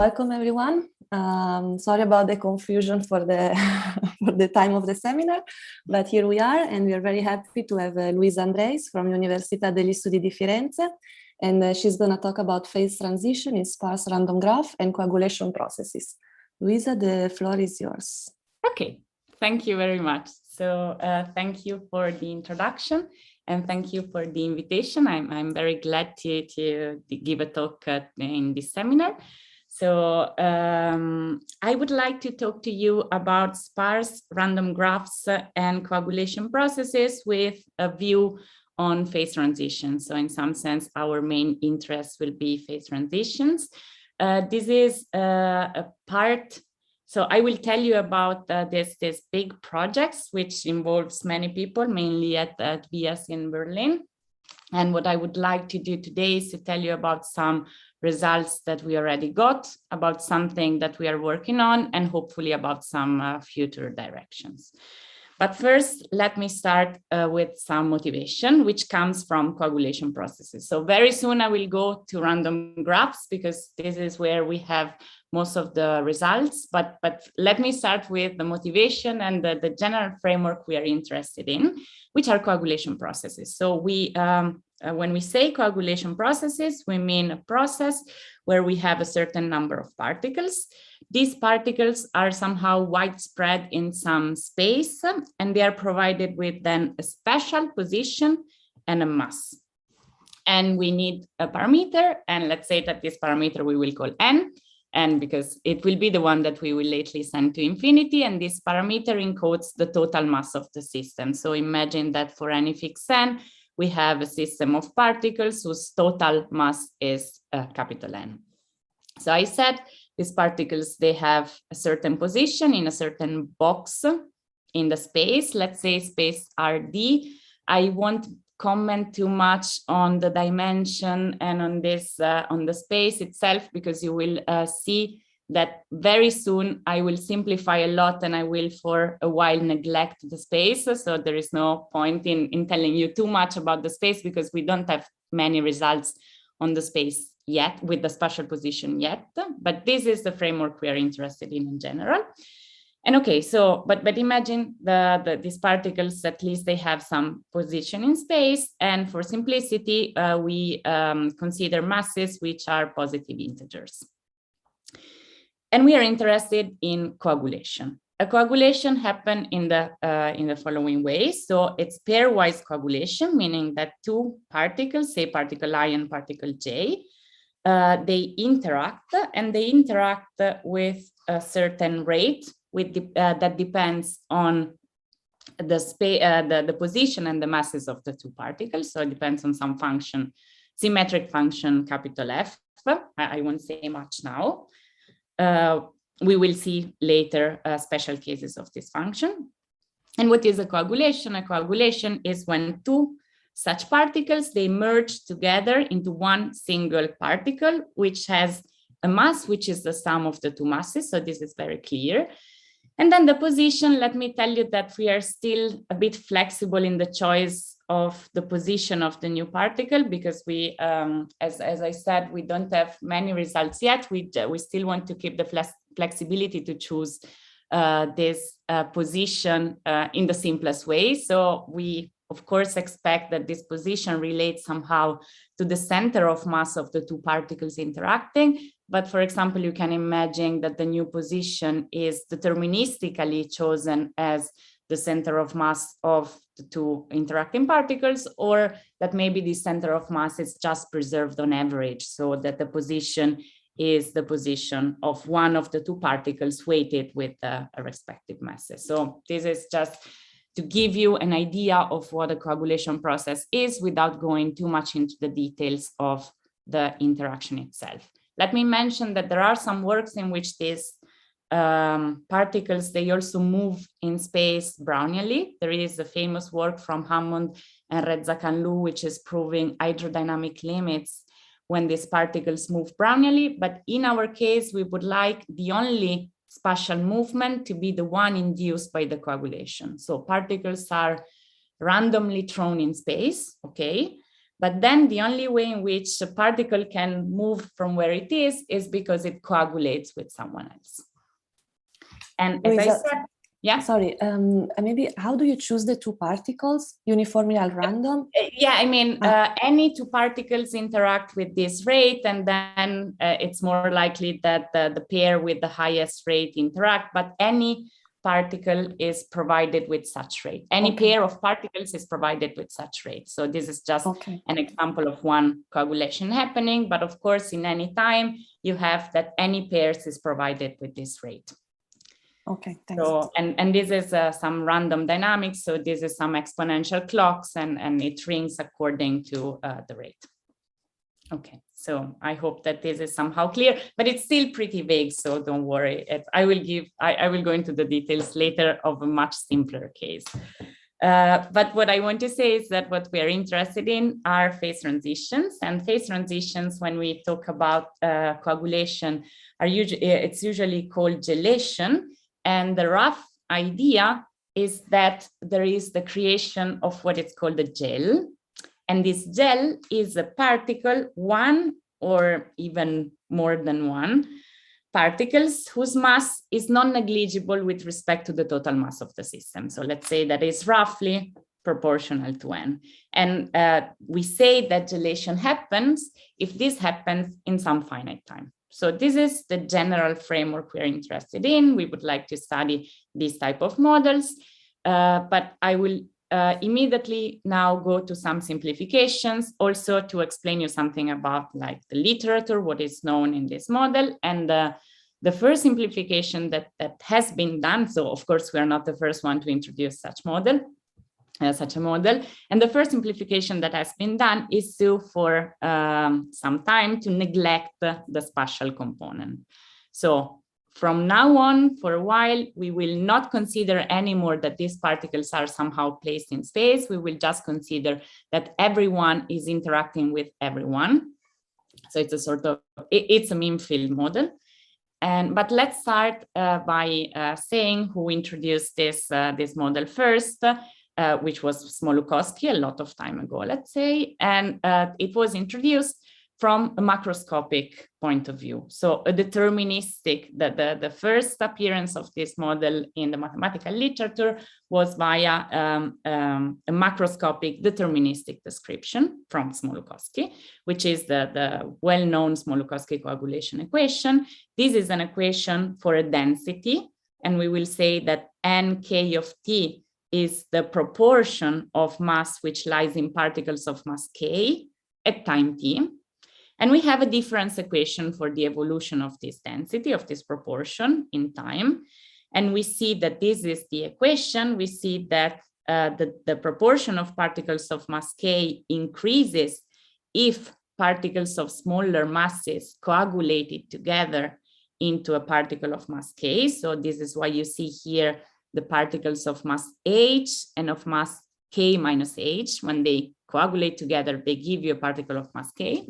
Welcome everyone. Sorry about the confusion for the for the time of the seminar, but here we are, and we are very happy to have Luisa Andreis from Università degli Studi di Firenze, and she's going to talk about phase transition in sparse random graph and coagulation processes. Luisa, the floor is yours. Okay, thank you very much. So thank you for the introduction. And thank you for the invitation. I'm very glad to give a talk in this seminar. So I would like to talk to you about sparse random graphs and coagulation processes with a view on phase transitions. So in some sense, our main interest will be phase transitions. This is a part. So I will tell you about this big projects, which involves many people, mainly at WIAS in Berlin. And what I would like to do today is to tell you about some results that we already got, about something that we are working on, and hopefully about some future directions. But first, let me start with some motivation, which comes from coagulation processes. So very soon I will go to random graphs because this is where we have most of the results. But let me start with the motivation and the general framework we are interested in, which are coagulation processes. So when we say coagulation processes, we mean a process where we have a certain number of particles. These particles are somehow widespread in some space, and they are provided with then a special position and a mass. And we need a parameter, and let's say that this parameter we will call n, and because it will be the one that we will lately send to infinity, and this parameter encodes the total mass of the system. So imagine that for any fixed n, we have a system of particles whose total mass is capital N. So I said these particles, they have a certain position in a certain box in the space, let's say space RD. I won't comment too much on the dimension and on this, on the space itself, because you will see that very soon I will simplify a lot and I will for a while neglect the space. So there is no point in telling you too much about the space because we don't have many results on the space yet with the spatial position yet. But this is the framework we are interested in general. And okay, so, but imagine these particles, at least they have some position in space. And for simplicity, we consider masses which are positive integers. And we are interested in coagulation. A coagulation happens in the following way. So it's pairwise coagulation, meaning that two particles, say particle I and particle J, they interact, and they interact with a certain rate that depends on the position and the masses of the two particles. So it depends on some function, symmetric function, capital F. I won't say much now. We will see later special cases of this function. And what is a coagulation? A coagulation is when two such particles, they merge together into one single particle, which has a mass, which is the sum of the two masses. So this is very clear. And then the position, let me tell you that we are still a bit flexible in the choice of the position of the new particle, because we, as I said, we don't have many results yet. We still want to keep the flexibility to choose this position in the simplest way. So we, of course, expect that this position relates somehow to the center of mass of the two particles interacting. But for example, you can imagine that the new position is deterministically chosen as the center of mass of the two interacting particles, or that maybe the center of mass is just preserved on average, so that the position is the position of one of the two particles weighted with a respective masses. So this is just to give you an idea of what a coagulation process is without going too much into the details of the interaction itself. Let me mention that there are some works in which these particles, they also move in space Brownially. There is a famous work from Hammond and Rezzakanlu, which is proving hydrodynamic limits when these particles move Brownially. But in our case, we would like the only spatial movement to be the one induced by the coagulation. So particles are randomly thrown in space, okay? But then the only way in which a particle can move from where it is because it coagulates with someone else. And as Luisa, I said, yeah. Sorry, maybe how do you choose the two particles? Uniformly at random? Yeah, I mean, any two particles interact with this rate, and then it's more likely that the pair with the highest rate interact, but any particle is provided with such rate. Any pair of particles is provided with such rate. So this is just an example of one coagulation happening, but of course, in any time, you have that any pairs is provided with this rate. Okay, thanks. So, and this is some random dynamics. So this is some exponential clocks, and it rings according to the rate. Okay, so I hope that this is somehow clear, but it's still pretty vague, so don't worry. I will go into the details later of a much simpler case. But what I want to say is that what we are interested in are phase transitions, and phase transitions, when we talk about coagulation, it's usually called gelation. And the rough idea is that there is the creation of what is called a gel. And this gel is a particle, one or even more than one particles whose mass is non-negligible with respect to the total mass of the system. So let's say that is roughly proportional to n. And we say that gelation happens if this happens in some finite time. So this is the general framework we're interested in. We would like to study these type of models, but I will immediately now go to some simplifications, also to explain you something about like the literature, what is known in this model. And the first simplification that has been done, so of course we are not the first one to introduce such a model. And the first simplification that has been done is to, for some time, to neglect the spatial component. So from now on, for a while, we will not consider anymore that these particles are somehow placed in space. We will just consider that everyone is interacting with everyone. So it's a sort of, it's a mean field model. But let's start by saying who introduced this model first. Which was Smoluchowski a lot of time ago, let's say, and it was introduced from a macroscopic point of view. So a deterministic, the first appearance of this model in the mathematical literature was via a macroscopic deterministic description from Smoluchowski, which is the well-known Smoluchowski coagulation equation. This is an equation for a density, and we will say that nk of t is the proportion of mass which lies in particles of mass k at time t. And we have a difference equation for the evolution of this density, of this proportion in time. And we see that this is the equation. We see that the proportion of particles of mass k increases if particles of smaller masses coagulated together into a particle of mass k. So this is why you see here the particles of mass h and of mass k minus h. When they coagulate together, they give you a particle of mass k,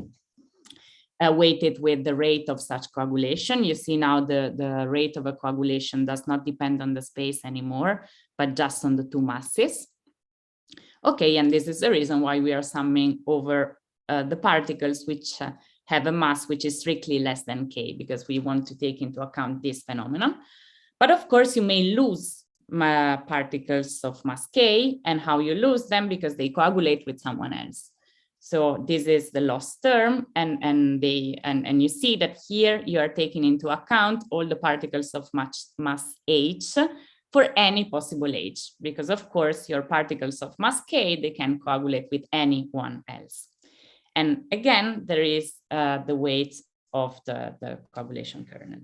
weighted with the rate of such coagulation. You see now the rate of a coagulation does not depend on the space anymore, but just on the two masses. Okay, and this is the reason why we are summing over the particles which have a mass which is strictly less than k, because we want to take into account this phenomenon. But of course, you may lose particles of mass k, and how you lose them, because they coagulate with someone else. So this is the lost term, and you see that here you are taking into account all the particles of mass h for any possible h, because of course your particles of mass k, they can coagulate with anyone else. And again, there is the weight of the coagulation kernel.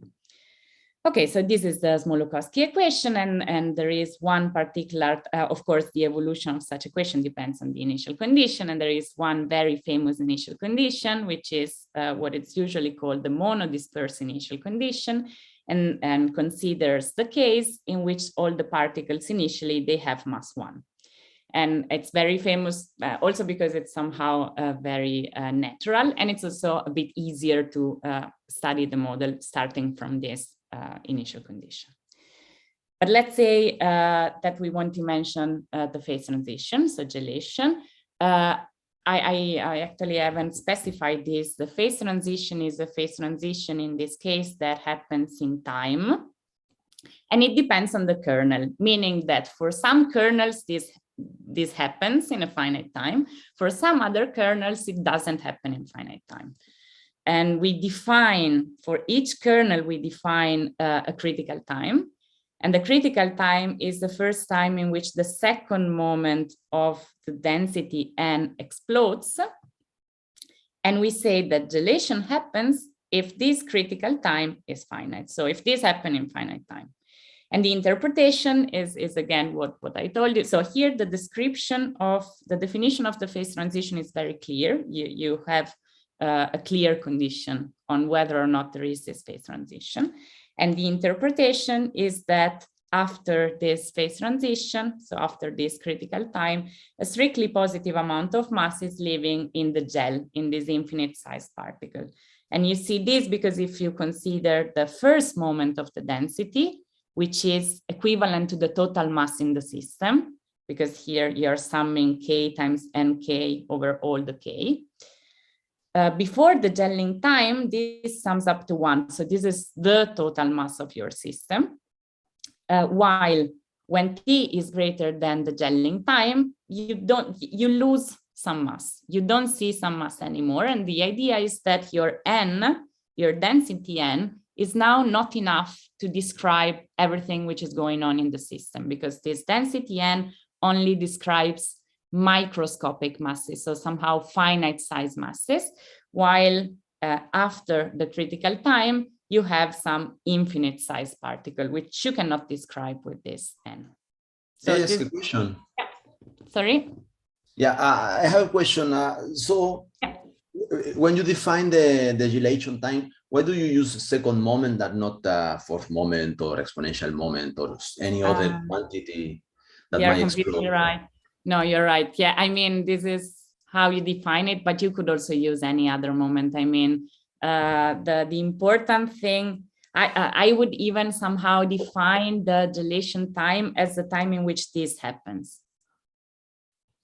Okay, so this is the Smoluchowski equation, and there is one particular, of course, the evolution of such equation depends on the initial condition, and there is one very famous initial condition, which is what it's usually called the monodisperse initial condition, and considers the case in which all the particles initially, they have mass 1. And it's very famous also because it's somehow very natural, and it's also a bit easier to study the model starting from this initial condition. But let's say that we want to mention the phase transition, so gelation. I actually haven't specified this. The phase transition is a phase transition in this case that happens in time. And it depends on the kernel, meaning that for some kernels, this happens in a finite time. For some other kernels, it doesn't happen in finite time. And we define, for each kernel, we define a critical time. And the critical time is the first time in which the second moment of the density n explodes. And we say that gelation happens if this critical time is finite. So if this happens in finite time. And the interpretation is again what I told you. So here the description of the definition of the phase transition is very clear. You have a clear condition on whether or not there is this phase transition. And the interpretation is that after this phase transition, so after this critical time, a strictly positive amount of mass is living in the gel, in this infinite sized particle. And you see this because if you consider the first moment of the density, which is equivalent to the total mass in the system, because here you're summing k times nk over all the k. Before the gelling time, this sums up to 1. So this is the total mass of your system. While when t is greater than the gelling time, you lose some mass. You don't see some mass anymore. And the idea is that your n, your density n, is now not enough to describe everything which is going on in the system, because this density n only describes microscopic masses, so somehow finite size masses, while after the critical time, you have some infinite size particle, which you cannot describe with this n. So I ask a question? Yeah. Sorry? Yeah, I have a question. When you define the gelation time, why do you use second moment and not fourth moment or exponential moment or any other quantity that might explode? You're completely right. No, you're right. Yeah, I mean, this is how you define it, but you could also use any other moment. I mean, the important thing, I would even somehow define the gelation time as the time in which this happens.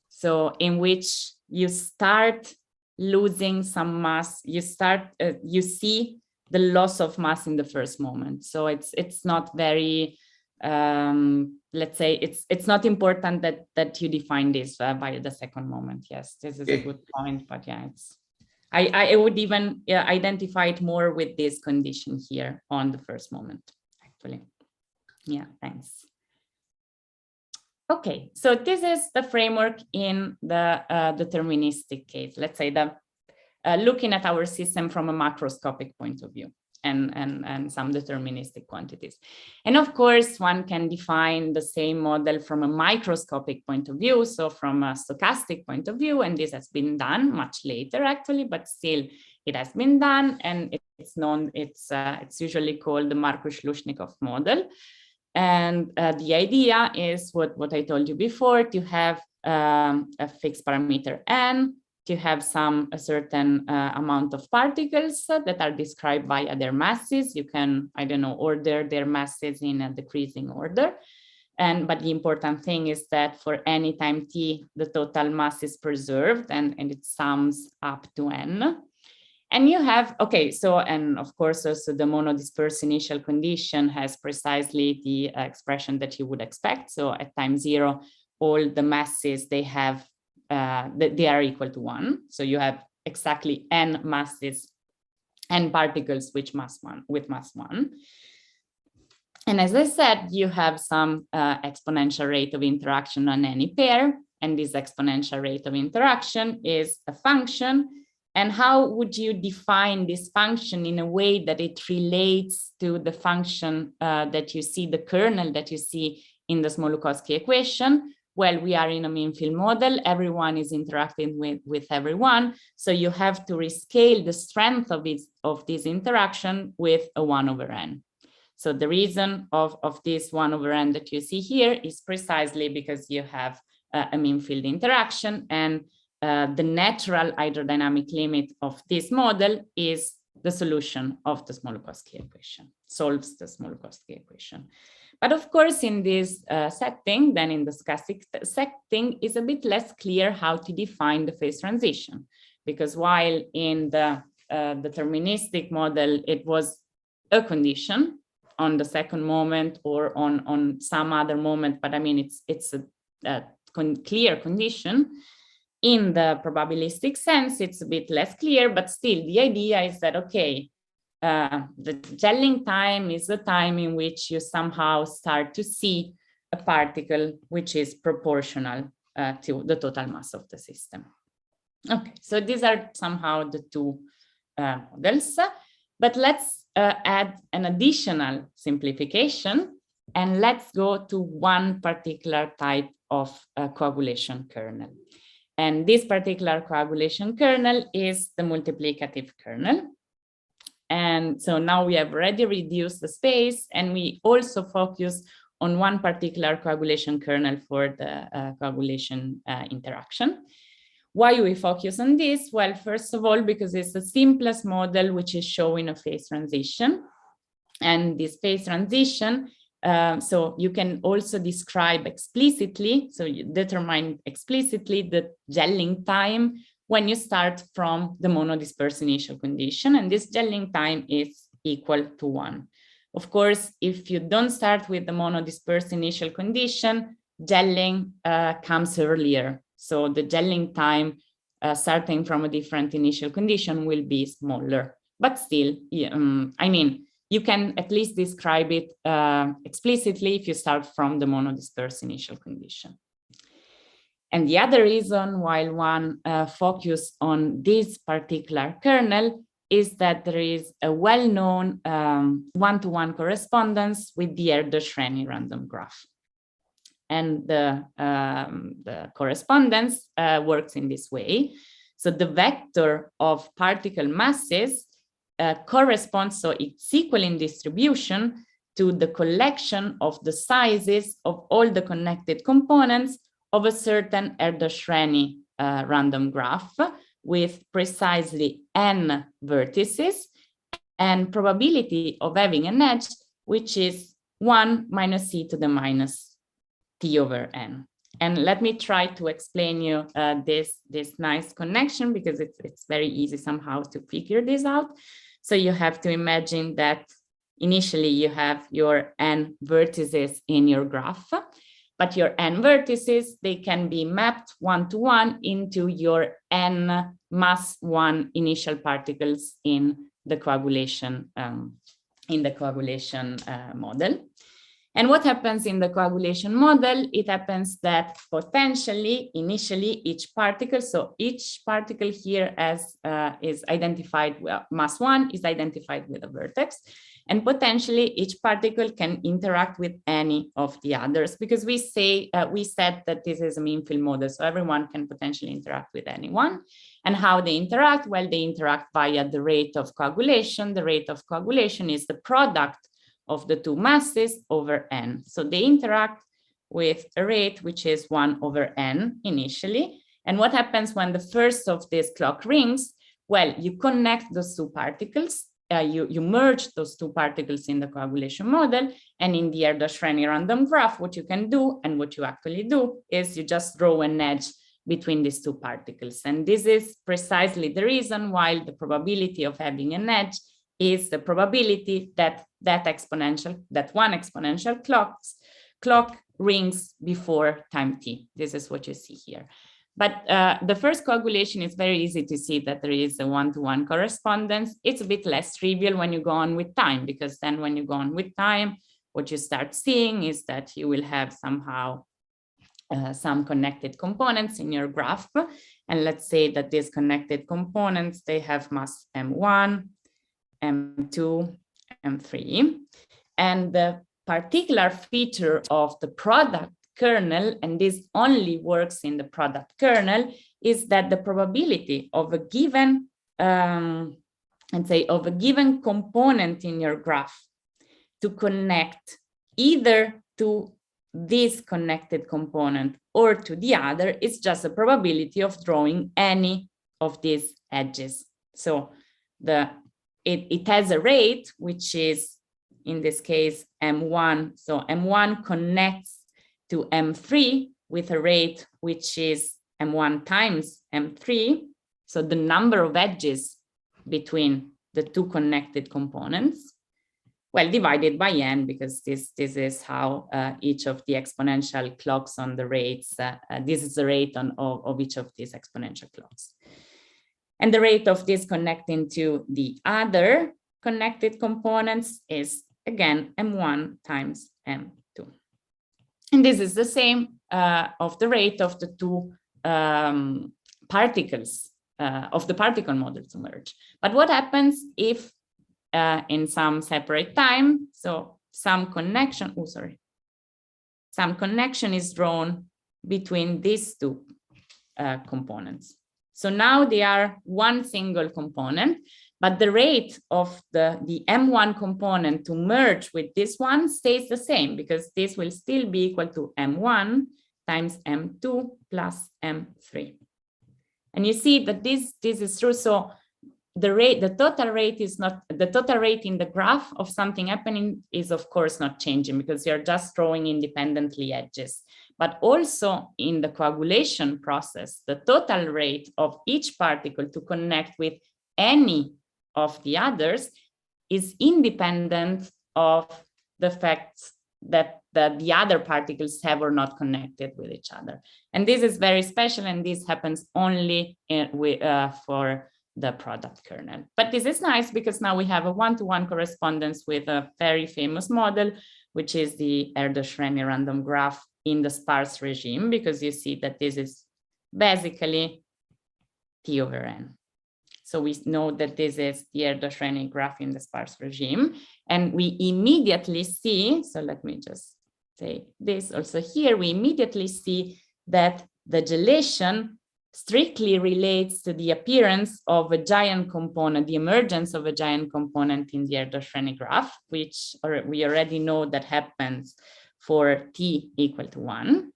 So in which you start losing some mass, you see the loss of mass in the first moment. So it's not very, let's say, it's not important that you define this by the second moment. Yes, this is a good point, but yeah, I would even identify it more with this condition here on the first moment, actually. Yeah, thanks. Okay, so this is the framework in the deterministic case. Let's say looking at our system from a macroscopic point of view and some deterministic quantities. And of course, one can define the same model from a microscopic point of view, so from a stochastic point of view, and this has been done much later actually, but still it has been done, and it's known, it's usually called the Markus-Schlussnikov model. And the idea is what I told you before, to have a fixed parameter n, to have a certain amount of particles that are described by their masses. You can, I don't know, order their masses in a decreasing order. But the important thing is that for any time t, the total mass is preserved and it sums up to n. And you have, okay, so, and of course, also the monodisperse initial condition has precisely the expression that you would expect. So at time 0, all the masses, they have, they are equal to 1. So you have exactly n masses, n particles with mass 1. And as I said, you have some exponential rate of interaction on any pair. And this exponential rate of interaction is a function. And how would you define this function in a way that it relates to the function that you see, the kernel that you see in the Smoluchowski equation? Well, we are in a mean field model. Everyone is interacting with everyone. So you have to rescale the strength of this interaction with a 1 over n. So the reason of this 1 over n that you see here is precisely because you have a mean field interaction, and the natural hydrodynamic limit of this model is the solution of the Smoluchowski equation, solves the Smoluchowski equation. But of course, in this setting, then in the stochastic setting, is a bit less clear how to define the phase transition, because while in the deterministic model, it was a condition on the second moment or on some other moment, but I mean, it's a clear condition. In the probabilistic sense, it's a bit less clear, but still the idea is that, okay, the gelling time is the time in which you somehow start to see a particle which is proportional to the total mass of the system. Okay, so these are somehow the two models, but let's add an additional simplification, and let's go to one particular type of coagulation kernel. And this particular coagulation kernel is the multiplicative kernel. And so now we have already reduced the space, and we also focus on one particular coagulation kernel for the coagulation interaction. Why we focus on this? Well, first of all, because it's the simplest model which is showing a phase transition. And this phase transition, so you can also describe explicitly, so you determine explicitly the gelling time when you start from the monodisperse initial condition, and this gelling time is equal to 1. Of course, if you don't start with the monodisperse initial condition, gelling comes earlier. So the gelling time starting from a different initial condition will be smaller, but still, I mean, you can at least describe it explicitly if you start from the monodisperse initial condition. And the other reason why one focus on this particular kernel is that there is a well-known one-to-one correspondence with the Erdös-Renyi random graph. And the correspondence works in this way. So the vector of particle masses corresponds, so it's equal in distribution to the collection of the sizes of all the connected components of a certain Erdös-Renyi random graph with precisely n vertices and probability of having an edge, which is 1 minus c to the minus t over n. And let me try to explain you this nice connection, because it's very easy somehow to figure this out. So you have to imagine that initially you have your n vertices in your graph, but your n vertices, they can be mapped one-to-one into your n mass 1 initial particles in the coagulation model. And what happens in the coagulation model? It happens that potentially, initially, each particle, so each particle here as is identified, well, mass 1 is identified with a vertex, and potentially each particle can interact with any of the others, because we said that this is a mean field model, so everyone can potentially interact with anyone. And how they interact? Well, they interact via the rate of coagulation. The rate of coagulation is the product of the two masses over n. So they interact with a rate which is 1 over n initially. And what happens when the first of these clock rings? Well, you connect those two particles, you merge those two particles in the coagulation model, and in the Erdös-Renyi random graph, what you can do, and what you actually do, is you just draw an edge between these two particles. And this is precisely the reason why the probability of having an edge is the probability that one exponential clock rings before time t. This is what you see here. But the first coagulation is very easy to see that there is a one-to-one correspondence. It's a bit less trivial when you go on with time, because then when you go on with time, what you start seeing is that you will have somehow some connected components in your graph. And let's say that these connected components, they have mass m1, m2, m3. And the particular feature of the product kernel, and this only works in the product kernel, is that the probability of a given, let's say, of a given component in your graph to connect either to this connected component or to the other is just a probability of drawing any of these edges. So the it has a rate, which is, in this case, M1. So M1 connects to M3 with a rate which is M1 times M3. So the number of edges between the two connected components, well, divided by n, because this is how each of the exponential clocks on the rates, this is the rate of each of these exponential clocks. And the rate of this connecting to the other connected components is, again, M1 times M2. And this is the same of the rate of the two particles, of the particle model to merge. But what happens if in some separate time, so some connection is drawn between these two components. So now they are one single component, but the rate of the M1 component to merge with this one stays the same, because this will still be equal to M1 times M2 plus M3. And you see that this is true. So the total rate is not, the total rate in the graph of something happening is of course not changing, because you're just drawing independently edges. But also in the coagulation process, the total rate of each particle to connect with any of the others is independent of the fact that the other particles have or not connected with each other. And this is very special, and this happens only for the product kernel. But this is nice because now we have a one-to-one correspondence with a very famous model, which is the Erdös-Renyi random graph in the sparse regime, because you see that this is basically T over N. So we know that this is the Erdös-Renyi graph in the sparse regime, and we immediately see, so let me just say this also here, we immediately see that the gelation strictly relates to the appearance of a giant component, the emergence of a giant component in the Erdös-Renyi graph, which we already know that happens for t equal to 1.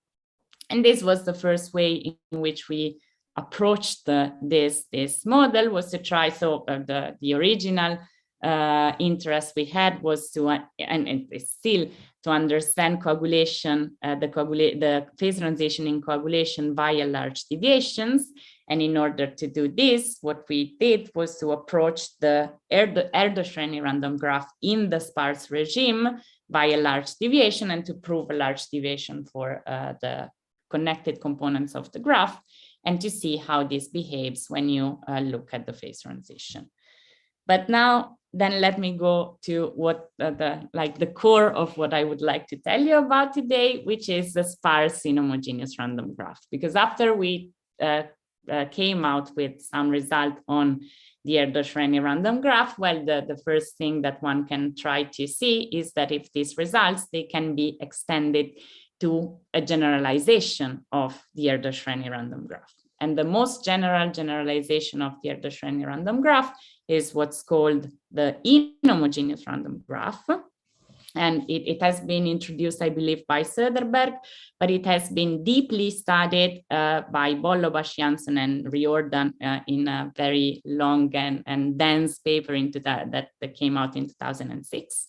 And this was the first way in which we approached this model, was to try, so the original interest we had was to, and it's still to understand coagulation, the phase transition in coagulation via large deviations. And in order to do this, what we did was to approach the Erdös-Renyi random graph in the sparse regime via large deviation, and to prove a large deviation for the connected components of the graph, and to see how this behaves when you look at the phase transition. But now, then let me go to what the core of what I would like to tell you about today, which is the sparse inhomogeneous random graph. Because after we came out with some result on the Erdös-Renyi random graph, well, the first thing that one can try to see is that if these results, they can be extended to a generalization of the Erdös-Renyi random graph. And the most general generalization of the Erdös-Renyi random graph is what's called the inhomogeneous random graph. And it has been introduced, I believe, by Söderberg, but it has been deeply studied by Bollo, Janssen, and Riordan in a very long and dense paper that came out in 2006.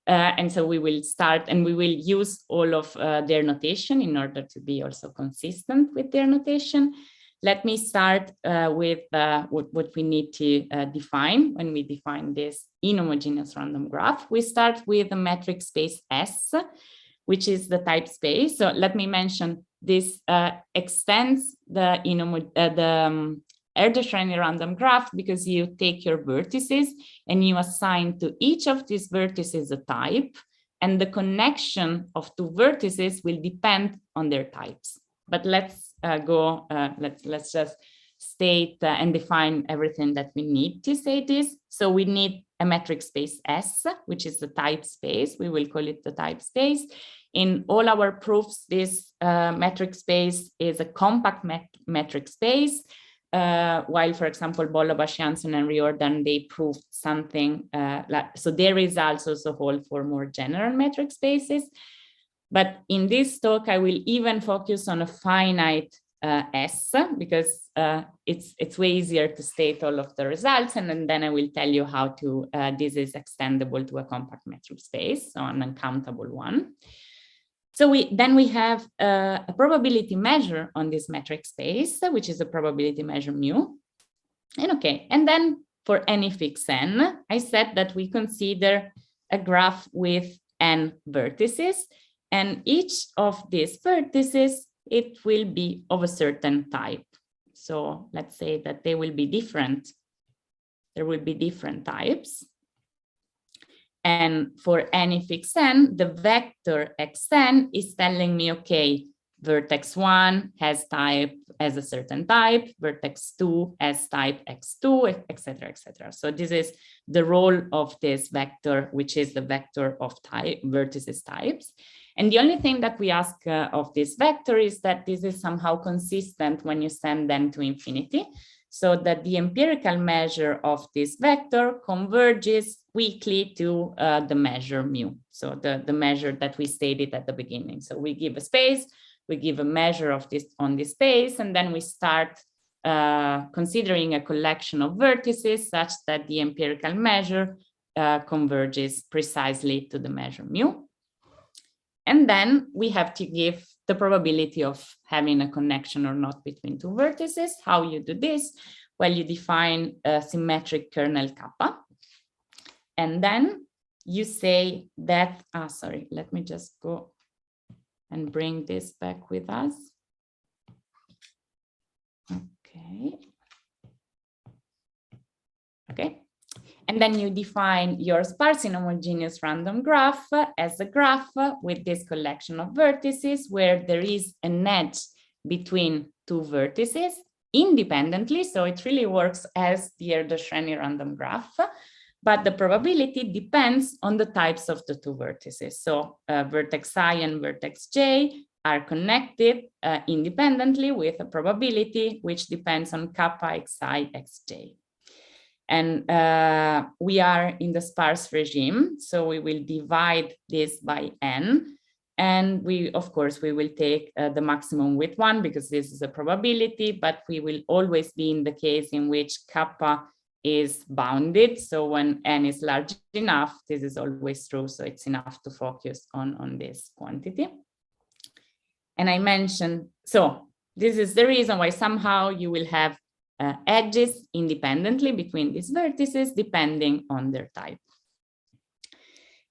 And so we will start, and we will use all of their notation in order to be also consistent with their notation. Let me start with what we need to define when we define this inhomogeneous random graph. We start with a metric space S, which is the type space. So let me mention this extends the Erdös-Renyi random graph, because you take your vertices and you assign to each of these vertices a type, and the connection of two vertices will depend on their types. But let's let's just state and define everything that we need to say this. So we need a metric space S, which is the type space. We will call it the type space. In all our proofs, this metric space is a compact metric space. While, for example, Bollo, Janssen, and Riordan, they proved something so their results also hold for more general metric spaces. But in this talk, I will even focus on a finite S, because it's way easier to state all of the results, and then I will tell you how to this is extendable to a compact metric space, so an uncountable one. So then we have a probability measure on this metric space, which is a probability measure mu. And then for any fixed n, I said that we consider a graph with n vertices, and each of these vertices, it will be of a certain type. So let's say that they will be different. There will be different types. And for any fixed n, the vector xn is telling me, okay, vertex 1 has a certain type, vertex 2 has type x2, etc., etc. So this is the role of this vector, which is the vector of vertices types. And the only thing that we ask of this vector is that this is somehow consistent when you send them to infinity, so that the empirical measure of this vector converges weakly to the measure mu, so the measure that we stated at the beginning. So we give a space, we give a measure of this on this space, and then we start considering a collection of vertices such that the empirical measure converges precisely to the measure mu. And then we have to give the probability of having a connection or not between two vertices. How you do this? Well, you define a symmetric kernel kappa. And then you say that, sorry, let me just go and bring this back with us. Okay. And then you define your sparse inhomogeneous random graph as a graph with this collection of vertices where there is an edge between two vertices independently. So it really works as the Erdös-Renyi random graph, but the probability depends on the types of the two vertices. So vertex I and vertex j are connected independently with a probability which depends on kappa xi xj. And we are in the sparse regime, so we will divide this by n. And we, of course, we will take the maximum with 1 because this is a probability, but we will always be in the case in which kappa is bounded. So when n is large enough, this is always true. So it's enough to focus on this quantity. And I mentioned, so this is the reason why somehow you will have edges independently between these vertices depending on their type.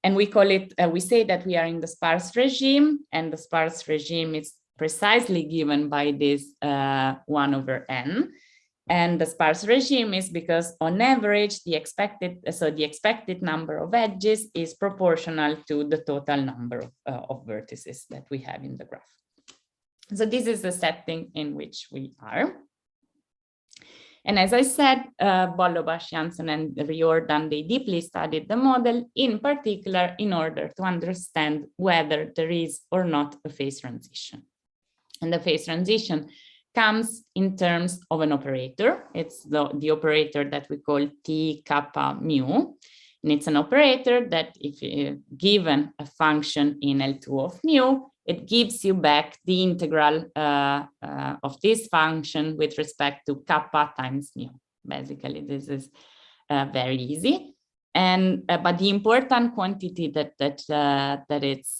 And we call it, we say that we are in the sparse regime, and the sparse regime is precisely given by this 1 over n. And the sparse regime is because on average, the expected number of edges is proportional to the total number of vertices that we have in the graph. So this is the setting in which we are. And as I said, Bollobás, Janssen, and Riordan, they deeply studied the model, in particular, in order to understand whether there is or not a phase transition. And the phase transition comes in terms of an operator. It's the operator that we call T kappa mu. And it's an operator that if given a function in L2 of mu, it gives you back the integral of this function with respect to kappa times mu. Basically, this is very easy. And but the important quantity that it's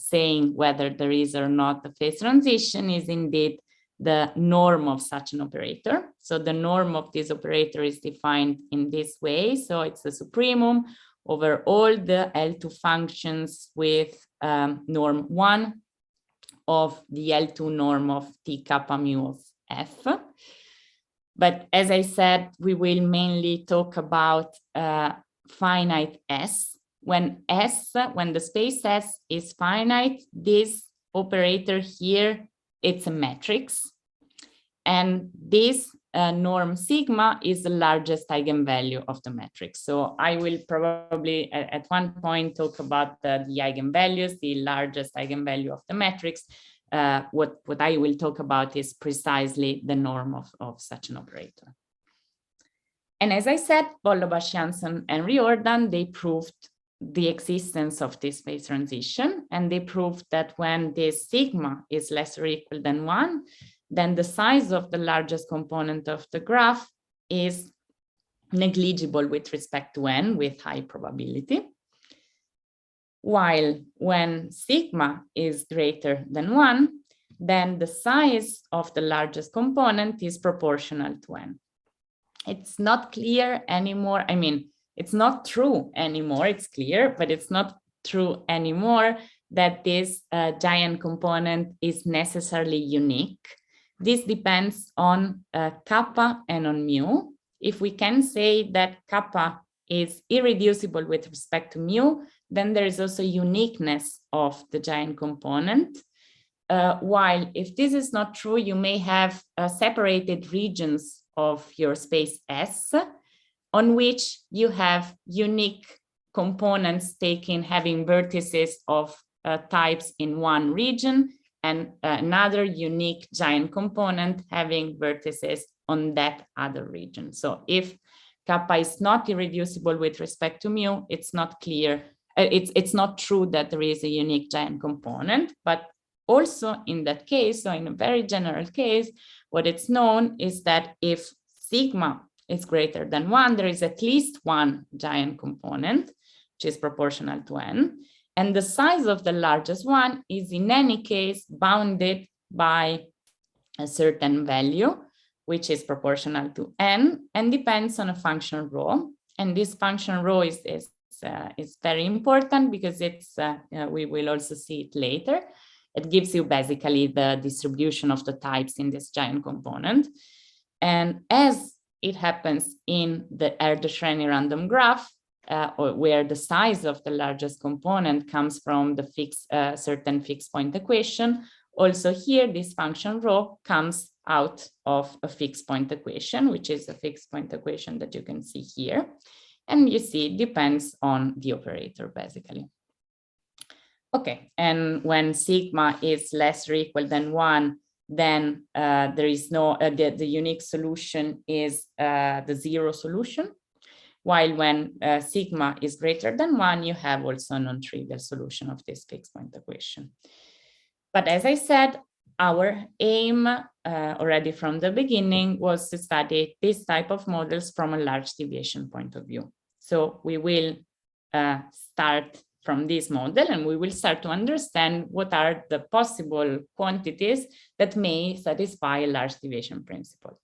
saying whether there is or not a phase transition is indeed the norm of such an operator. So the norm of this operator is defined in this way. So it's the supremum over all the L2 functions with norm 1 of the L2 norm of T kappa mu of F. But as I said, we will mainly talk about finite S. When the space S is finite, this operator here, it's a matrix. And this norm sigma is the largest eigenvalue of the matrix. So I will probably at one point talk about the eigenvalues, the largest eigenvalue of the matrix. What I will talk about is precisely the norm of such an operator. And as I said, Bollobás, Janssen, and Riordan, they proved the existence of this phase transition, and they proved that when this sigma is less or equal than 1, then the size of the largest component of the graph is negligible with respect to n with high probability. While when sigma is greater than 1, then the size of the largest component is proportional to n. It's not clear anymore. I mean, it's not true anymore. It's clear, but it's not true anymore that this giant component is necessarily unique. This depends on kappa and on mu. If we can say that kappa is irreducible with respect to mu, then there is also uniqueness of the giant component. While if this is not true, you may have separated regions of your space S on which you have unique components having vertices of types in one region and another unique giant component having vertices on that other region. So if kappa is not irreducible with respect to mu, it's not clear. It's not true that there is a unique giant component, but also in that case, so in a very general case, what it's known is that if sigma is greater than 1, there is at least one giant component, which is proportional to n. And the size of the largest one is in any case bounded by a certain value, which is proportional to n and depends on a function rho. And this function rho is very important because it's we will also see it later. It gives you basically the distribution of the types in this giant component. And as it happens in the Erdös-Renyi random graph, where the size of the largest component comes from the certain fixed point equation, also here this function rho comes out of a fixed point equation, which is a fixed point equation that you can see here. And you see it depends on the operator basically. Okay, and when sigma is less or equal than 1, then there is no, the unique solution is the zero solution. While when sigma is greater than 1, you have also a non-trivial solution of this fixed point equation. But as I said, our aim already from the beginning was to study this type of models from a large deviation point of view. So we will start from this model and we will start to understand what are the possible quantities that may satisfy a large deviation principle.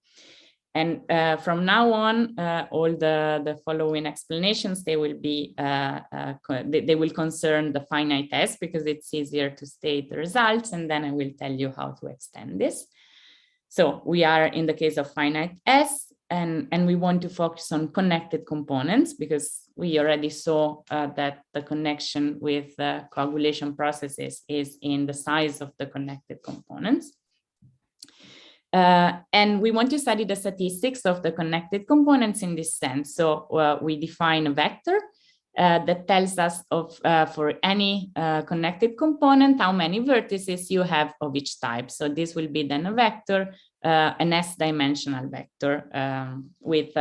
And from now on, all the following explanations, they will be they will concern the finite S because it's easier to state the results, and then I will tell you how to extend this. So we are in the case of finite S, and we want to focus on connected components because we already saw that the connection with coagulation processes is in the size of the connected components. And we want to study the statistics of the connected components in this sense. So we define a vector that tells us of for any connected component how many vertices you have of each type. So this will be then a vector, an S-dimensional vector with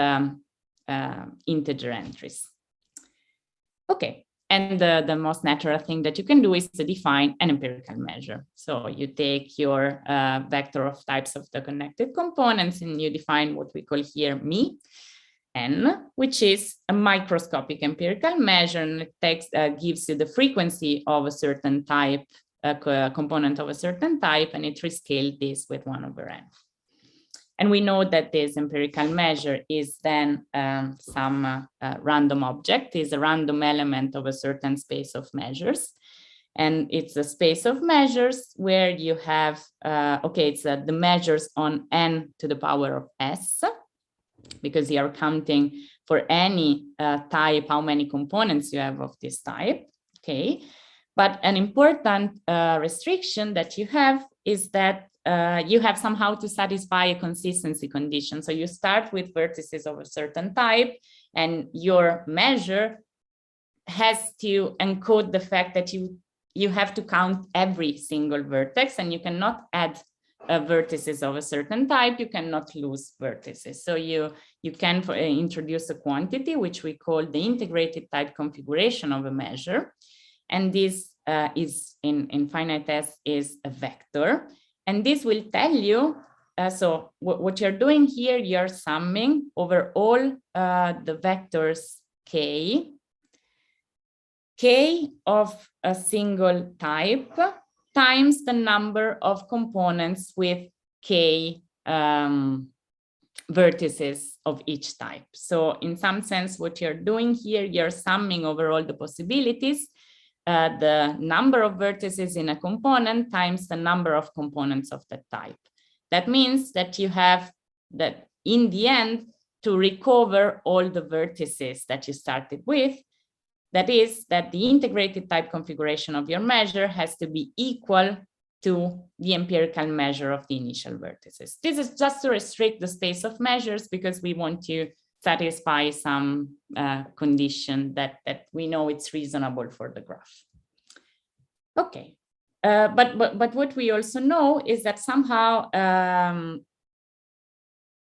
integer entries. Okay. And the most natural thing that you can do is to define an empirical measure. So you take your vector of types of the connected components and you define what we call here mi, n, which is a microscopic empirical measure, and it gives you the frequency of a certain type, a component of a certain type, and it rescaled this with 1/n. And we know that this empirical measure is then some random object, is a random element of a certain space of measures. And it's a space of measures where you have, it's the measures on n to the power of s, because you are counting for any type, how many components you have of this type, okay? But an important restriction that you have is that you have somehow to satisfy a consistency condition. So you start with vertices of a certain type, and your measure has to encode the fact that you have to count every single vertex, and you cannot add vertices of a certain type, you cannot lose vertices. So you can introduce a quantity, which we call the integrated type configuration of a measure. And this is in finite S is a vector. And this will tell you so what you're doing here, you're summing over all the vectors k of a single type times the number of components with k vertices of each type. So in some sense, what you're doing here, you're summing over all the possibilities, the number of vertices in a component times the number of components of that type. That means that you have that in the end to recover all the vertices that you started with. That is that the integrated type configuration of your measure has to be equal to the empirical measure of the initial vertices. This is just to restrict the space of measures because we want to satisfy some condition that we know it's reasonable for the graph. Okay, but what we also know is that somehow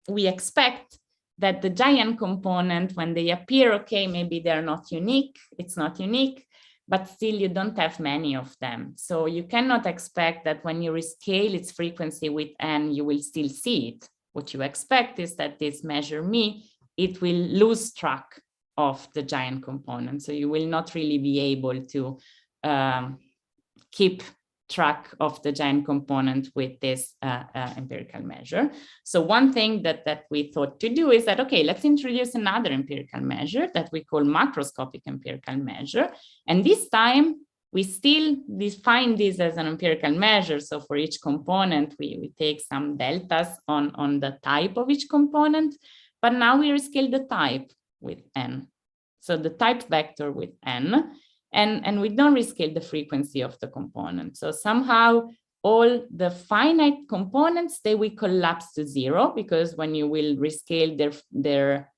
we expect that the giant component, when they appear, okay, maybe they're not unique, it's not unique, but still you don't have many of them. So you cannot expect that when you rescale its frequency with n, you will still see it. What you expect is that this measure me, it will lose track of the giant component. So you will not really be able to keep track of the giant component with this empirical measure. So one thing that we thought to do is that, okay, let's introduce another empirical measure that we call macroscopic empirical measure. And this time we still define this as an empirical measure. So for each component, we take some deltas on the type of each component, but now we rescale the type with n. So the type vector with n. And we don't rescale the frequency of the component. So somehow all the finite components, they will collapse to zero, because when you will rescale their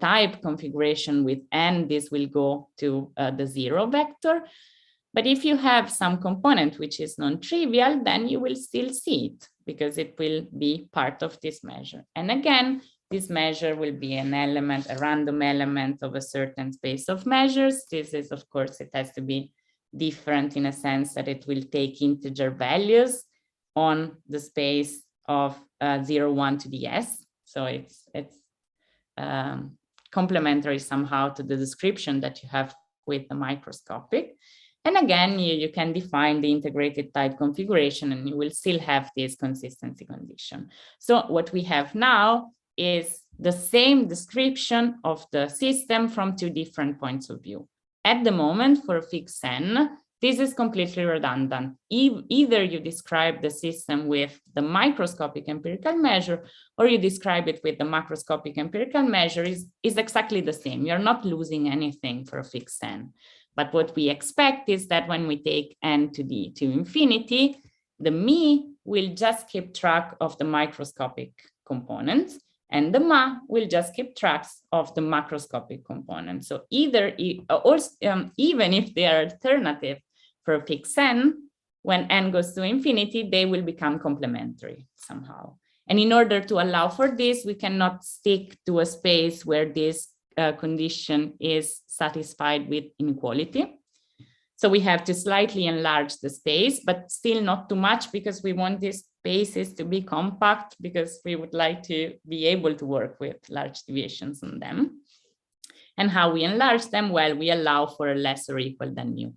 type configuration with n, this will go to the zero vector. But if you have some component which is non-trivial, then you will still see it because it will be part of this measure. And again, this measure will be an element, a random element of a certain space of measures. This is, of course, it has to be different in a sense that it will take integer values on the space of 0, 1 to the s. So it's complementary somehow to the description that you have with the microscopic. And again, you can define the integrated type configuration and you will still have this consistency condition. So what we have now is the same description of the system from two different points of view. At the moment, for a fixed n, this is completely redundant. Either you describe the system with the microscopic empirical measure, or you describe it with the macroscopic empirical measure is exactly the same. You're not losing anything for a fixed n. But what we expect is that when we take n to infinity, the me will just keep track of the microscopic components, and the ma will just keep tracks of the macroscopic components. So even if they are alternative for a fixed n, when n goes to infinity, they will become complementary somehow. And in order to allow for this, we cannot stick to a space where this condition is satisfied with inequality. So we have to slightly enlarge the space, but still not too much, because we want these spaces to be compact, because we would like to be able to work with large deviations on them. And how we enlarge them? Well, we allow for a less or equal than mu,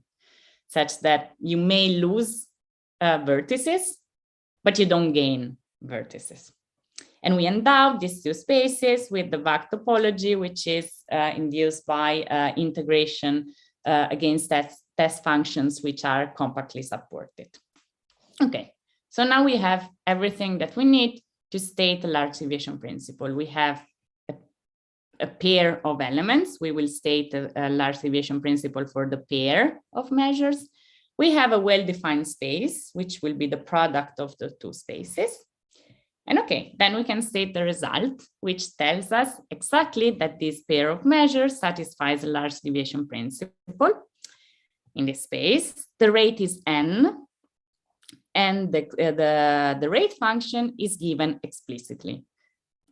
such that you may lose vertices, but you don't gain vertices. And we endow these two spaces with the VAC topology, which is induced by integration against test functions which are compactly supported. Okay, so now we have everything that we need to state a large deviation principle. We have a pair of elements. We will state a large deviation principle for the pair of measures. We have a well-defined space, which will be the product of the two spaces. And okay, then we can state the result, which tells us exactly that this pair of measures satisfies a large deviation principle in this space. The rate is n, and the rate function is given explicitly.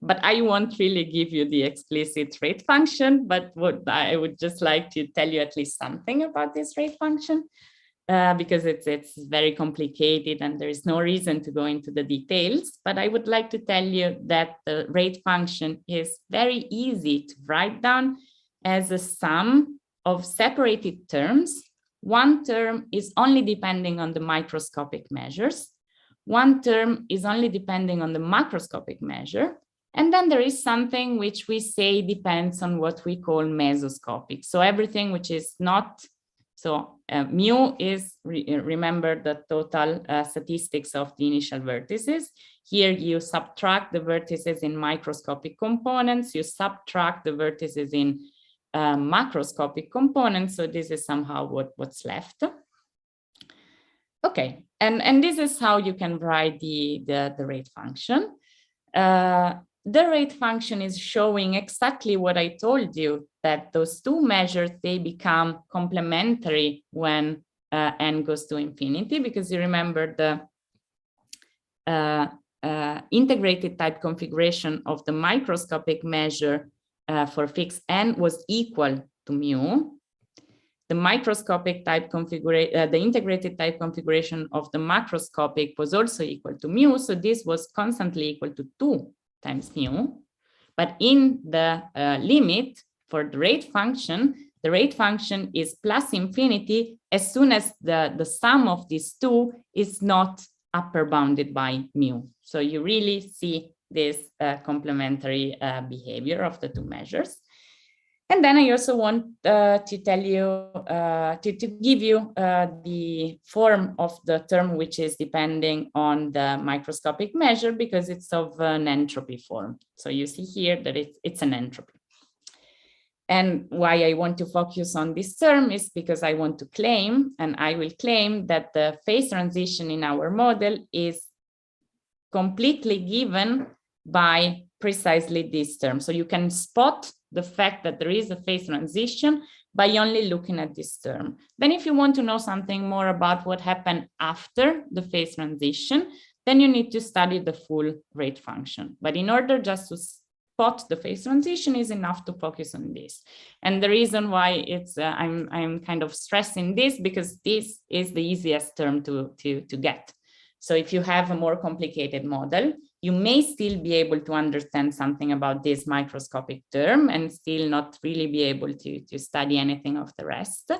But I won't really give you the explicit rate function, but I would just like to tell you at least something about this rate function. because it's very complicated and there is no reason to go into the details. But I would like to tell you that the rate function is very easy to write down as a sum of separated terms. One term is only depending on the microscopic measures. One term is only depending on the macroscopic measure. And then there is something which we say depends on what we call mesoscopic. So everything which is not, so mu is, remember, the total statistics of the initial vertices. Here you subtract the vertices in microscopic components, you subtract the vertices in macroscopic components. So this is somehow what's left. Okay, and this is how you can write the rate function. The rate function is showing exactly what I told you, that those two measures, they become complementary when n goes to infinity, because you remember the integrated type configuration of the microscopic measure for fixed n was equal to mu. The microscopic type configuration, the integrated type configuration of the macroscopic was also equal to mu. So this was constantly equal to 2 times mu. But in the limit for the rate function is plus infinity as soon as the sum of these two is not upper bounded by mu. So you really see this complementary behavior of the two measures. And then I also want to tell you, to give you the form of the term which is depending on the microscopic measure, because it's of an entropy form. So you see here that it's an entropy. And why I want to focus on this term is because I want to claim, and I will claim, that the phase transition in our model is completely given by precisely this term. So you can spot the fact that there is a phase transition by only looking at this term. Then if you want to know something more about what happened after the phase transition, then you need to study the full rate function. But in order just to spot the phase transition is enough to focus on this. And the reason why it's I'm kind of stressing this, because this is the easiest term to get. So if you have a more complicated model, you may still be able to understand something about this microscopic term and still not really be able to study anything of the rest.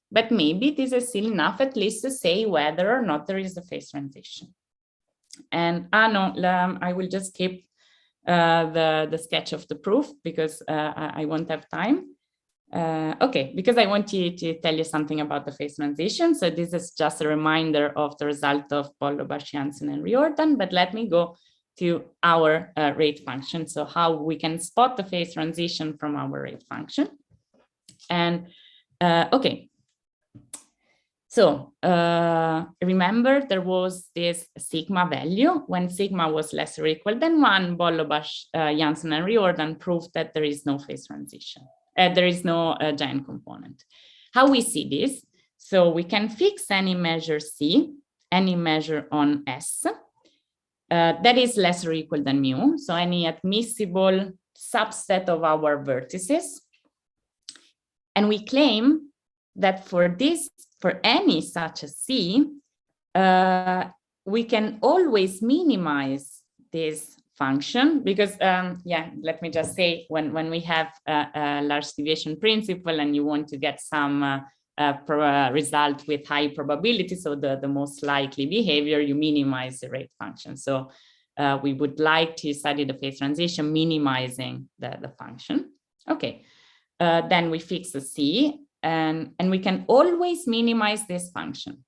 But maybe this is still enough at least to say whether or not there is a phase transition. And I will just keep the sketch of the proof because I won't have time. Okay, because I want to tell you something about the phase transition. So this is just a reminder of the result of Bollobash, Janssen, and Riordan, but let me go to our rate function. So how we can spot the phase transition from our rate function. And okay, so remember there was this sigma value. When sigma was less or equal than 1, Bollobash, Janssen, and Riordan proved that there is no phase transition. There is no giant component. How we see this? So we can fix any measure C, any measure on S, that is less or equal than mu. So any admissible subset of our vertices. And we claim that for any such a C, we can always minimize this function because, yeah, let me just say, when we have a large deviation principle and you want to get some result with high probability, so the most likely behavior, you minimize the rate function. So we would like to study the phase transition minimizing the function. Okay, then we fix a C, and we can always minimize this function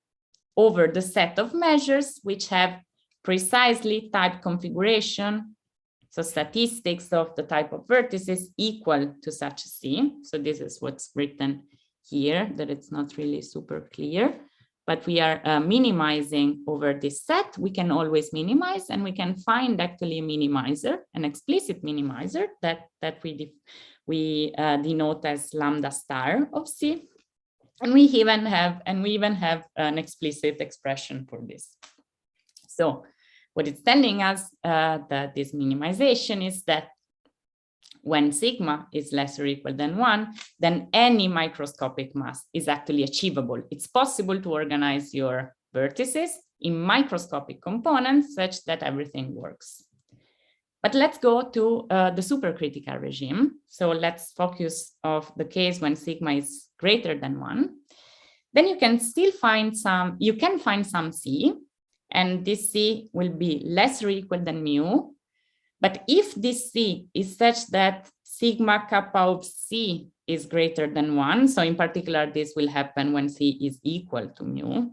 over the set of measures which have precisely type configuration, so statistics of the type of vertices equal to such a C. So this is what's written here, that it's not really super clear, but we are minimizing over this set. We can always minimize, and we can find actually a minimizer, an explicit minimizer that we denote as lambda star of C. And we even have an explicit expression for this. So what it's telling us that this minimization is that when sigma is less or equal than 1, then any microscopic mass is actually achievable. It's possible to organize your vertices in microscopic components such that everything works. But let's go to the supercritical regime. So let's focus on the case when sigma is greater than 1. Then you can still find some C, and this C will be less or equal than mu. But if this C is such that sigma kappa of C is greater than 1, so in particular, this will happen when C is equal to mu.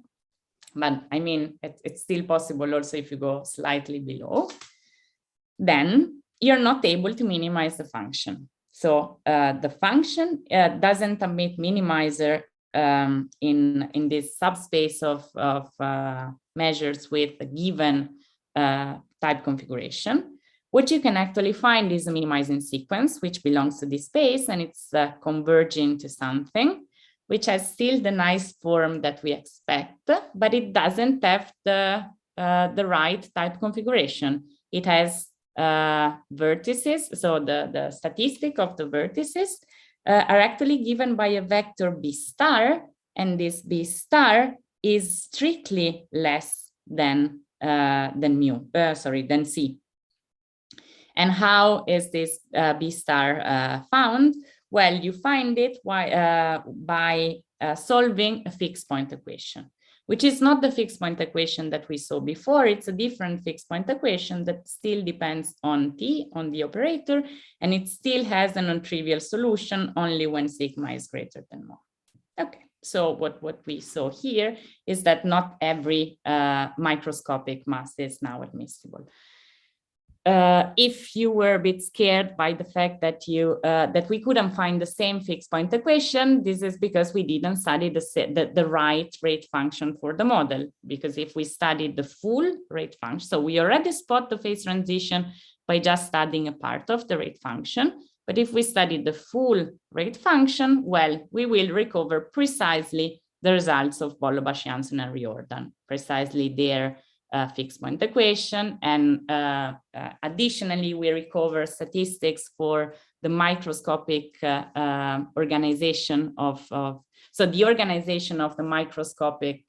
But I mean, it's still possible also if you go slightly below, then you're not able to minimize the function. So the function doesn't admit minimizer in this subspace of measures with a given type configuration. What you can actually find is a minimizing sequence, which belongs to this space, and it's converging to something, which has still the nice form that we expect, but it doesn't have the right type configuration. It has vertices, so the statistic of the vertices are actually given by a vector B star, and this B star is strictly less than C. And how is this B star found? Well, you find it by solving a fixed point equation, which is not the fixed point equation that we saw before. It's a different fixed point equation that still depends on T, on the operator, and it still has a non-trivial solution only when sigma is greater than 1. Okay, so what we saw here is that not every microscopic mass is now admissible. If you were a bit scared by the fact that that we couldn't find the same fixed point equation, this is because we didn't study the right rate function for the model. Because if we studied the full rate function, so we already spot the phase transition by just studying a part of the rate function. But if we study the full rate function, well, we will recover precisely the results of Bolobash, Janssen, and Riordan, precisely their fixed point equation, and additionally we recover statistics for the microscopic organization so the organization of the microscopic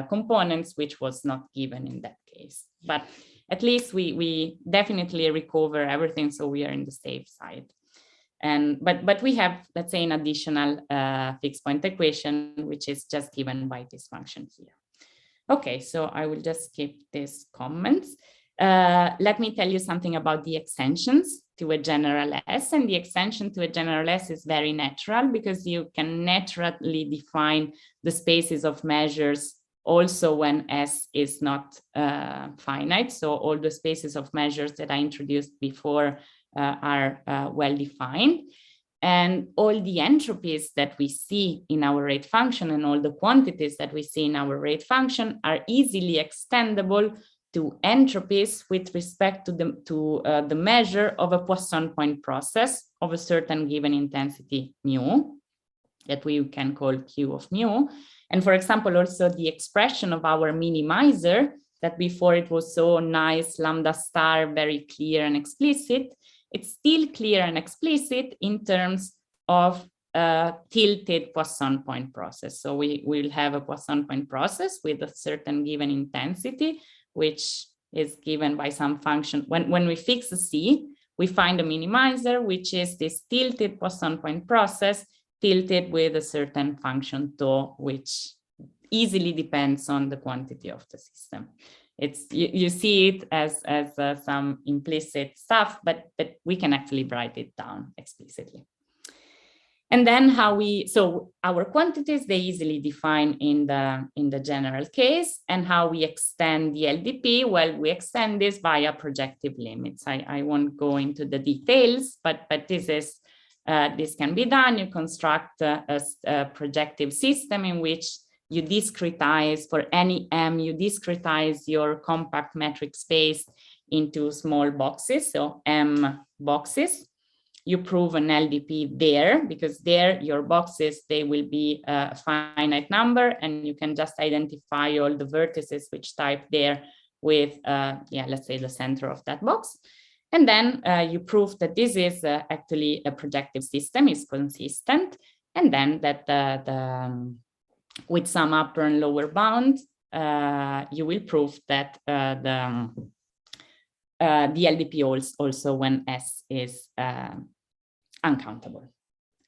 components, which was not given in that case. But at least we definitely recover everything, so we are in the safe side. And but we have, let's say, an additional fixed point equation, which is just given by this function here. Okay, so I will just skip these comments. Let me tell you something about the extensions to a general S. And the extension to a general S is very natural because you can naturally define the spaces of measures also when S is not finite. So all the spaces of measures that I introduced before are well defined. And all the entropies that we see in our rate function and all the quantities that we see in our rate function are easily extendable to entropies with respect to the measure of a Poisson point process of a certain given intensity mu that we can call Q of mu. And for example, also the expression of our minimizer that before it was so nice, lambda star, very clear and explicit. It's still clear and explicit in terms of a tilted Poisson point process. So we will have a Poisson point process with a certain given intensity, which is given by some function. When we fix a C, we find a minimizer, which is this tilted Poisson point process, tilted with a certain function tau, which easily depends on the quantity of the system. You see it as some implicit stuff, but we can actually write it down explicitly. And then so our quantities, they easily define in the general case, and how we extend the LDP, well, we extend this via projective limits. I won't go into the details, but this can be done. You construct a projective system in which you discretize for any M, you discretize your compact metric space into small boxes, so M boxes. You prove an LDP there, because there your boxes, they will be a finite number, and you can just identify all the vertices which type there with, let's say the center of that box. And then you prove that this is actually a projective system, is consistent, and then that with some upper and lower bound, you will prove that the LDP also when S is uncountable.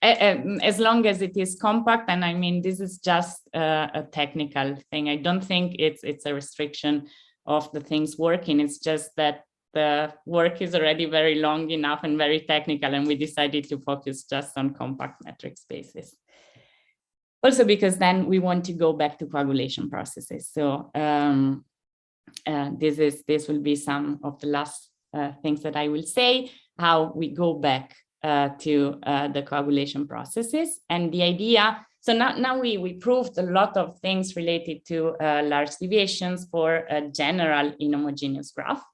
As long as it is compact, and I mean, this is just a technical thing. I don't think it's a restriction of the things working. It's just that the work is already very long enough and very technical, and we decided to focus just on compact metric spaces. Also because then we want to go back to coagulation processes. So this will be some of the last things that I will say, how we go back to the coagulation processes. And the idea, so now we proved a lot of things related to large deviations for a general inhomogeneous graph.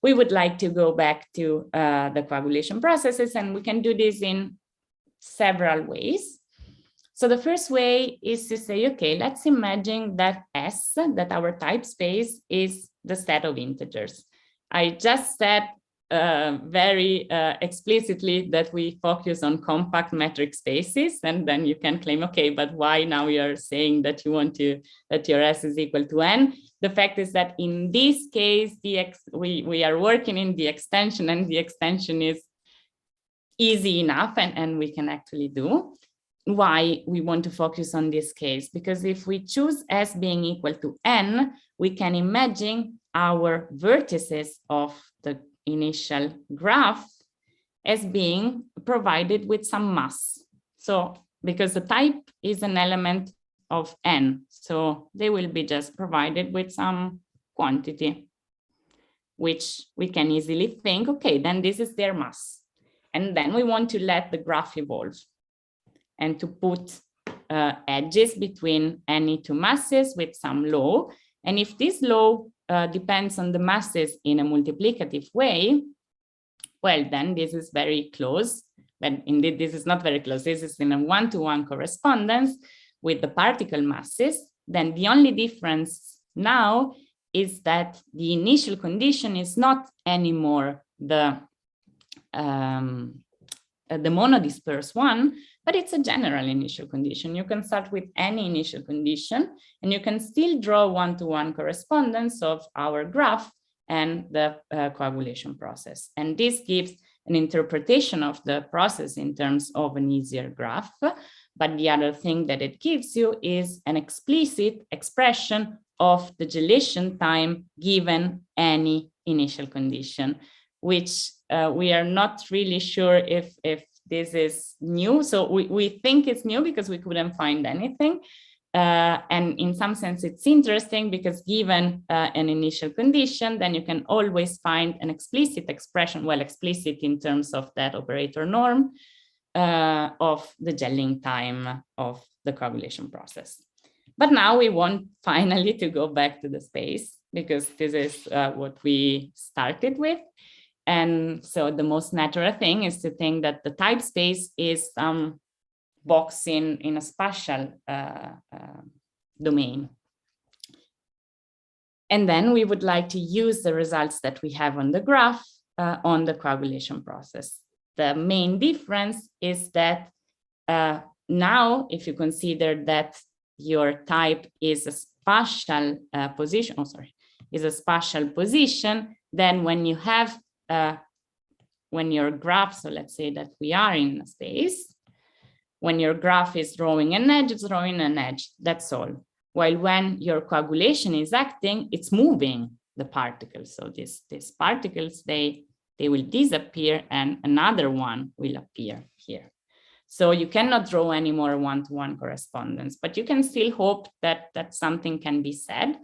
We would like to go back to the coagulation processes, and we can do this in several ways. So the first way is to say, okay, let's imagine that S, that our type space, is the set of integers. I just said very explicitly that we focus on compact metric spaces, and then you can claim, okay, but why now you're saying that you want to, that your S is equal to N? The fact is that in this case, we are working in the extension, and the extension is easy enough, and we can actually do. Why we want to focus on this case? Because if we choose S being equal to N, we can imagine our vertices of the initial graph as being provided with some mass. So because the type is an element of N, so they will be just provided with some quantity, which we can easily think, okay, then this is their mass. And then we want to let the graph evolve and to put edges between any two masses with some law. And if this law depends on the masses in a multiplicative way, well, then this is very close. But indeed, this is not very close. This is in a one-to-one correspondence with the particle masses. Then the only difference now is that the initial condition is not anymore the monodisperse one, but it's a general initial condition. You can start with any initial condition, and you can still draw one-to-one correspondence of our graph and the coagulation process. And this gives an interpretation of the process in terms of an easier graph. But the other thing that it gives you is an explicit expression of the gelation time given any initial condition, which we are not really sure if this is new. So we think it's new because we couldn't find anything. And in some sense, it's interesting because given an initial condition, then you can always find an explicit expression, well, explicit in terms of that operator norm of the gelling time of the coagulation process. But now we want finally to go back to the space, because this is what we started with. And so the most natural thing is to think that the type space is some box in a spatial domain. And then we would like to use the results that we have on the graph on the coagulation process. The main difference is that now, if you consider that your type is a spatial position, is a spatial position, then when you have when your graph, so let's say that we are in a space, when your graph is drawing an edge, it's drawing an edge, that's all. While when your coagulation is acting, it's moving the particles. So these particles, they will disappear and another one will appear here. So you cannot draw any more one-to-one correspondence, but you can still hope that something can be said.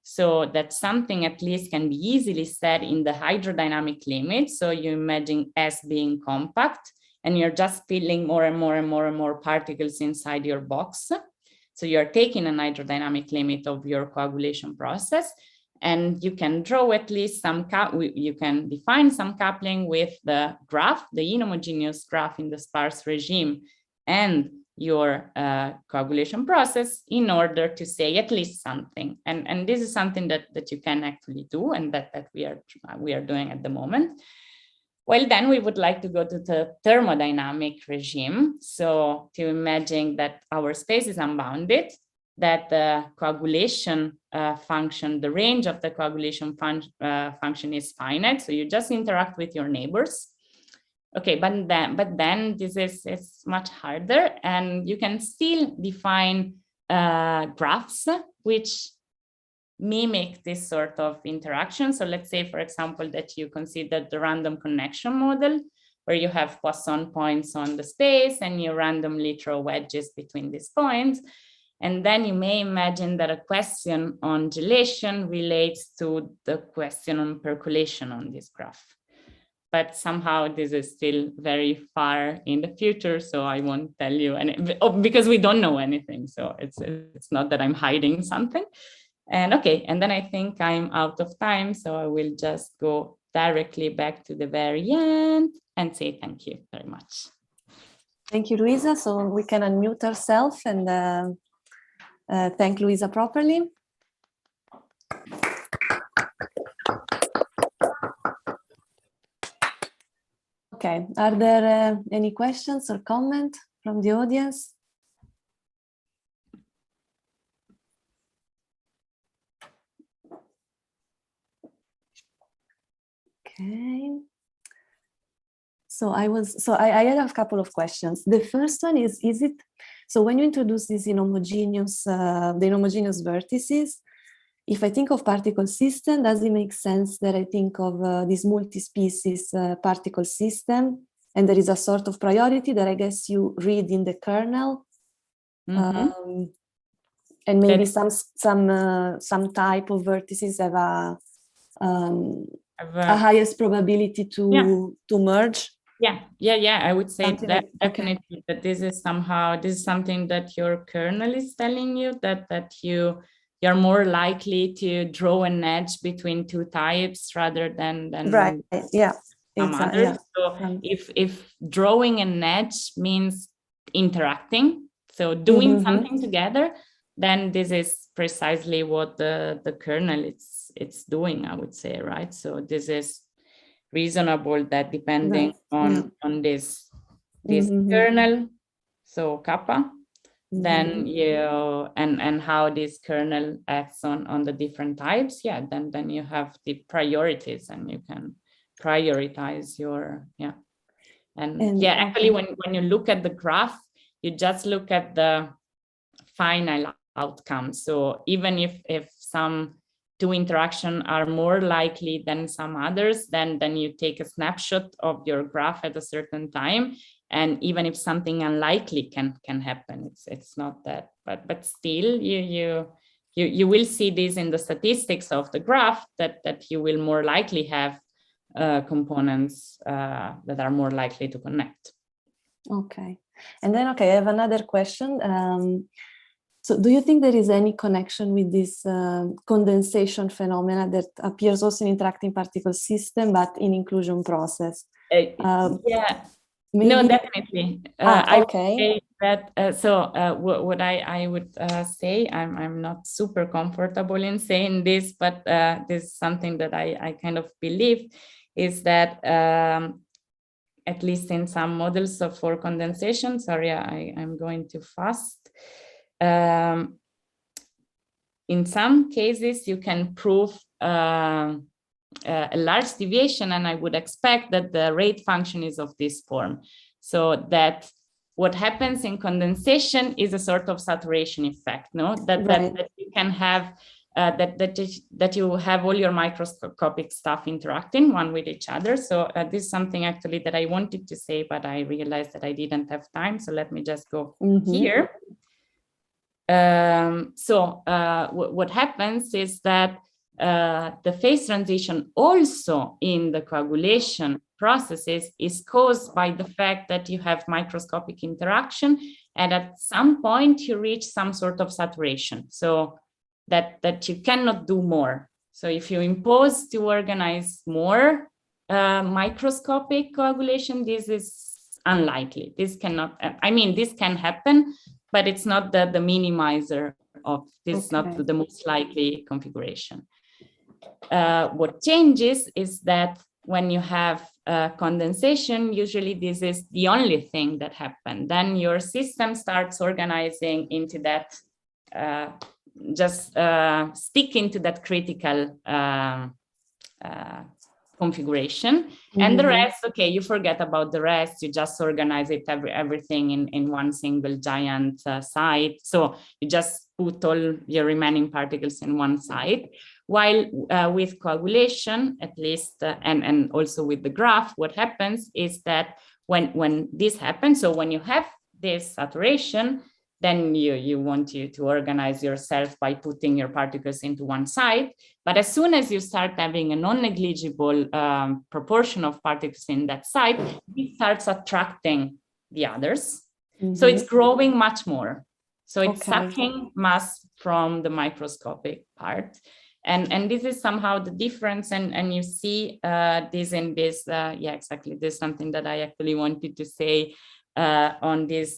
So that something at least can be easily said in the hydrodynamic limit. So you imagine S being compact and you're just filling more and more and more and more particles inside your box. So you're taking an hydrodynamic limit of your coagulation process, and you can draw at least some, you can define some coupling with the graph, the inhomogeneous graph in the sparse regime, and your coagulation process in order to say at least something. And this is something that you can actually do, and that we are doing at the moment. Well, then we would like to go to the thermodynamic regime. So to imagine that our space is unbounded, that the coagulation function, the range of the coagulation function is finite. So you just interact with your neighbors. Okay, but then this is much harder, and you can still define graphs which mimic this sort of interaction. So let's say, for example, that you consider the random connection model, where you have Poisson points on the space and you randomly throw wedges between these points. And then you may imagine that a question on gelation relates to the question on percolation on this graph. But somehow this is still very far in the future, so I won't tell you because we don't know anything. So it's not that I'm hiding something. And okay, and then I think I'm out of time, so I will just go directly back to the very end and say thank you very much. Thank you, Luisa. So we can unmute ourselves and thank Luisa properly. Okay, are there any questions or comments from the audience? Okay. So I had a couple of questions. The first one is it, so when you introduce these inhomogeneous, the inhomogeneous vertices, if I think of particle system, does it make sense that I think of this multi-species particle system, and there is a sort of priority that I guess you read in the kernel, and maybe some type of vertices have a highest probability to merge. Yeah. I would say Something that like, definitely that this is something that your kernel is telling you, that you're more likely to draw an edge between two types rather than right. Yeah. Some exactly. others. Yeah. So if drawing an edge means interacting, so doing something together, then this is precisely what the kernel it's doing, I would say, right? So this is reasonable that depending on this kernel, so kappa, then you and how this kernel acts on the different types, then you have the priorities and you can prioritize your actually when you look at the graph, you just look at the final outcome. So even if some two interactions are more likely than some others, then you take a snapshot of your graph at a certain time, and even if something unlikely can happen, it's not that, but still you will see this in the statistics of the graph that you will more likely have components that are more likely to connect. Okay, and then I have another question. So do you think there is any connection with this condensation phenomena that appears also in interacting particle system, but in inclusion process? Maybe... No, definitely. Okay. I would say that, what I would say, I'm not super comfortable in saying this, but this is something that I kind of believe, is that at least in some models for condensation, sorry, I'm going too fast. In some cases, you can prove a large deviation, and I would expect that the rate function is of this form. So that what happens in condensation is a sort of saturation effect, no? That you can have, that you have all your microscopic stuff interacting one with each other. So this is something actually that I wanted to say, but I realized that I didn't have time. So let me just go here. What happens is that the phase transition also in the coagulation processes is caused by the fact that you have microscopic interaction, and at some point you reach some sort of saturation, so that you cannot do more. So if you impose to organize more microscopic coagulation, this is unlikely. This cannot, I mean, this can happen, but it's not the minimizer of this, not the most likely configuration. What changes is that when you have condensation, usually this is the only thing that happened. Then your system starts organizing into that, stick into that critical configuration, and the rest, okay, you forget about the rest, you just organize it everything in one single giant site. So you just put all your remaining particles in one site. While with coagulation, at least, and also with the graph, what happens is that when this happens, so when you have this saturation, then you want to organize yourself by putting your particles into one site. But as soon as you start having a non-negligible proportion of particles in that site, it starts attracting the others. So it's growing much more. So it's sucking mass from the microscopic part. And this is somehow the difference. And you see this in this, yeah, exactly. This is something that I actually wanted to say on this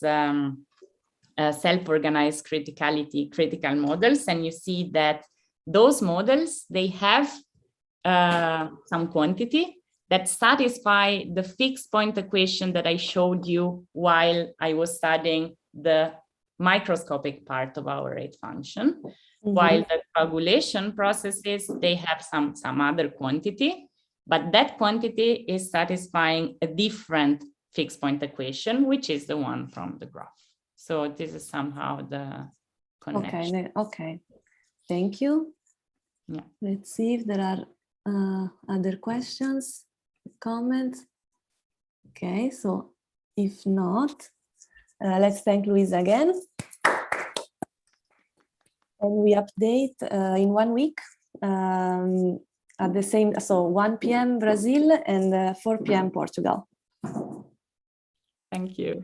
self-organized critical models. And you see that those models, they have some quantity that satisfy the fixed point equation that I showed you while I was studying the microscopic part of our rate function. While the coagulation processes, they have some other quantity, but that quantity is satisfying a different fixed point equation, which is the one from the graph. So this is somehow the connection. Okay. Thank you. Yeah. Let's see if there are other questions, comments. Okay, so if not, let's thank Luisa again. And we update in 1 week at the same, so 1 p.m. Brazil and 4 p.m. Portugal. Thank you.